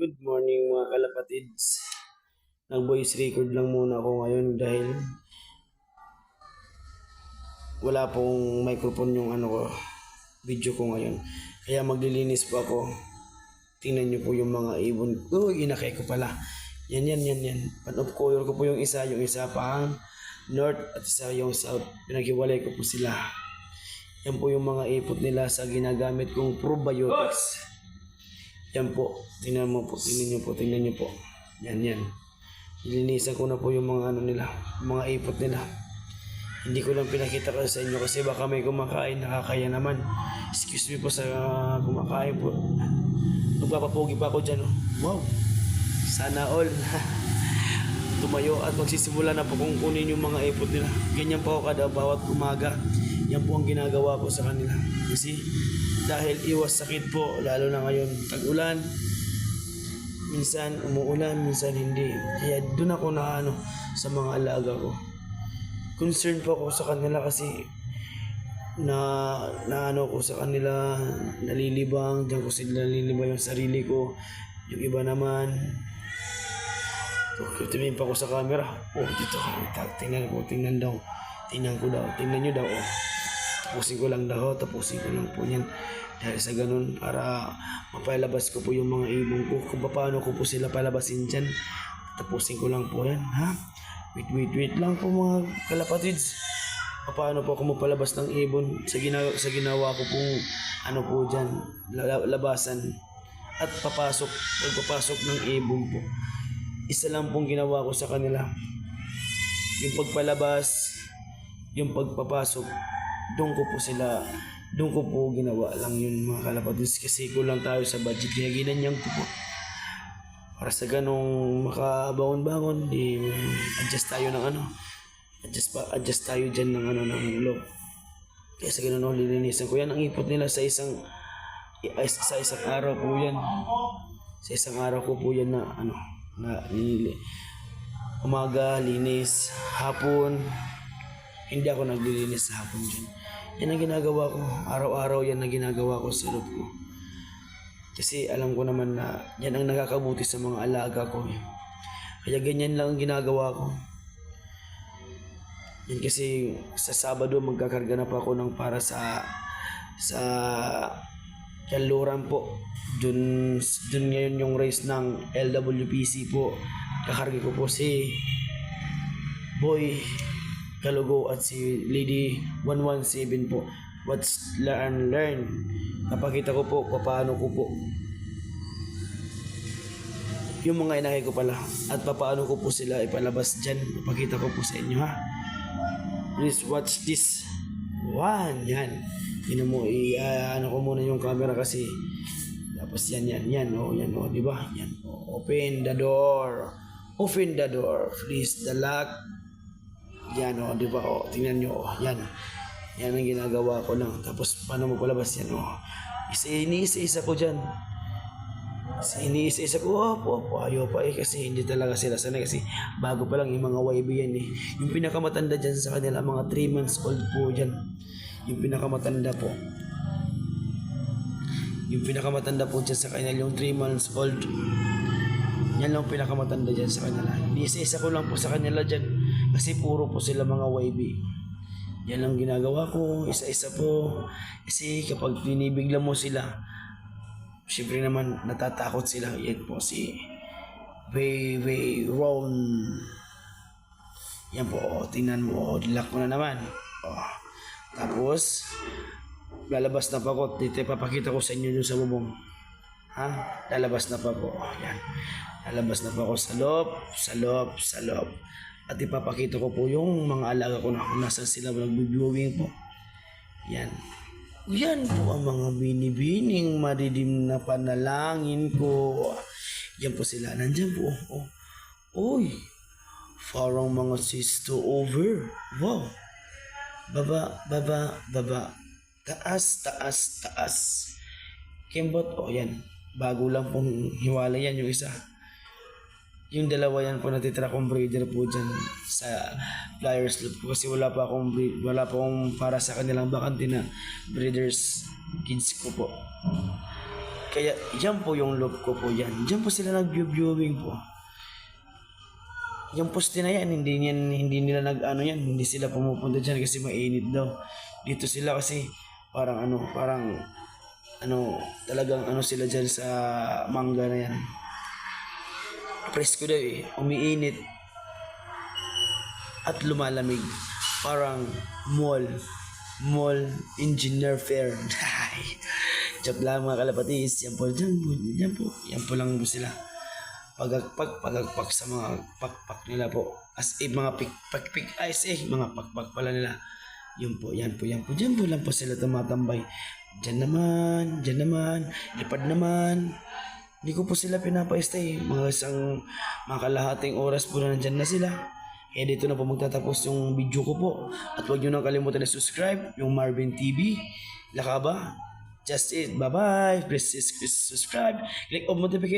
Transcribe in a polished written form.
Good morning mga kalapatids. Nag-voice record lang muna ako ngayon dahil wala pong microphone yung video ko ngayon. Kaya maglilinis po ako. Tingnan niyo po yung mga ibon. Inakay ko pala. Yan. Pan-off color ko po yung isa pang north at isa yung south. Pinaghiwalay ko po sila. Yan po yung mga ipot nila sa ginagamit kong probiotics. Yan po. Tingnan niyo po. Yan. Nilinisan ko na po yung mga nila, mga ipot nila. Hindi ko lang pinakita ko sa inyo kasi baka may kumakain, nakakaya naman. Excuse me po sa kumakain po. Magpapapogi pa ako dyan. Wow. Sana all. Tumayo at magsisimula na po kung kunin yung mga ipot nila. Ganyan po ako kada bawat umaga. Yan po ang ginagawa ko sa kanila. Kasi dahil iwas sakit po, lalo na ngayon tag-ulan. Minsan umuulan, minsan hindi. Kaya doon ako na sa mga alaga ko. Concern po ako sa kanila kasi ko sa kanila, nalilibang, diyan ko sila nalilibang yung sarili ko. Yung iba naman, tumingin pa ako sa camera. Dito, tingnan daw. Tingnan nyo daw. Tapusin ko lang po yan. Dahil sa ganun, para mapalabas ko po yung mga ibon ko. Kung paano ko po sila palabasin dyan. Tapusin ko lang po yan, ha? Wait lang po mga kalapatids. Paano po ako mapalabas ng ibon sa ginawa ko pong po dyan, labasan at pagpapasok ng ibon po. Isa lang pong ginawa ko sa kanila. Yung pagpalabas, yung pagpapasok, doon ko po ginawa lang yun mga kalapatids kasi kulang tayo sa budget kaya ginanyang ko po. Para sa ganong makabangon-bangon, adjust tayo ng adjust tayo dyan ng loob. Kaya sa ganon lilinisan ko yan. Ang ipot nila sa isang araw po yan. Sa isang araw ko po yan na umaga, linis, hapon. Hindi ako naglilinis sa hapon dyan. Yan ang ginagawa ko. Araw-araw yan ang ginagawa ko sa loob ko. Kasi alam ko naman na yan ang nakakabuti sa mga alaga ko. Kaya ganyan lang ang ginagawa ko. Yan kasi sa Sabado magkakarga na pa ako ng para sa Kanluran po. Dun ngayon yung race ng LWPC po. Kakarga ko po si Boy Kalugo at si Lady 117 po. What's learn. Napakita ko po paano ko po yung mga inakay ko pala at paano ko po sila ipalabas dyan. Napakita ko po sa inyo, ha. Please watch this one. Yan mo ko muna yung camera kasi tapos yan di ba? Yan open the door please the lock. Yan di ba? Tingnan nyo yan ang ginagawa ko lang. Tapos paano mo palabas yan? Iniisa-isa ko dyan. Iniisa-isa ko. Ayaw pa kasi hindi talaga sila sanay kasi bago pa lang yung mga YB yan eh. Yung pinakamatanda dyan sa kanila, mga 3 months old po dyan. Yung pinakamatanda po. Yung pinakamatanda po dyan sa kanila, yung 3 months old. Yan lang pinakamatanda dyan sa kanila. Iniisa-isa ko lang po sa kanila dyan kasi puro po sila mga YB. Yan lang ginagawa ko, isa-isa po. Kasi kapag binibigla mo sila, syempre naman natatakot sila. Yan po si Way Ron. Yan po, tingnan mo. Dilak mo na naman. Tapos, lalabas na pa ako. Dito papakita ko sa inyo yung sa bubong. Ha? Lalabas na pa po. Yan. Lalabas na pa ako sa loob. At ipapakita ko po yung mga alaga ko na kung nasan sila nag-viewing po. Yan. Yan po ang mga binibining maridim na panalangin ko. Yan po sila. Nandyan po. Uy. Parang mga sisto over. Wow. Baba. Taas. Kimbot. Yan. Bago lang pong hiwala yan yung isa. Yung dalawa yan po natitira kong breeder po dyan sa Flyers Loop kasi wala pa akong para sa kanilang bakante na breeders kids ko po. Kaya yan po yung loob ko po yan. Diyan po sila nag-viewing po. Yung poste na yan, hindi nila nag-ano yan, hindi sila pumupunta dyan kasi mainit daw. Dito sila kasi parang talagang sila dyan sa mangga na yan. Presko daw eh, umiinit at lumalamig. Parang mall engineer fair. Joke lang mga kalapatis, yan po lang po sila. Pagagpak sa mga pakpak nila po. As if mga pikpik ice mga pakpak pala nila. Yan po. Diyan po lang po sila tumatambay. Diyan naman, lipad naman. Hindi ko po sila pinapa-stay. Mga kalahating oras po na nandyan na sila. Kaya dito na po magtatapos yung video ko po. At huwag nyo nang kalimutan na subscribe, yung Marvin TV. Lakaba. Just it. Bye-bye. Please subscribe. Click on notification.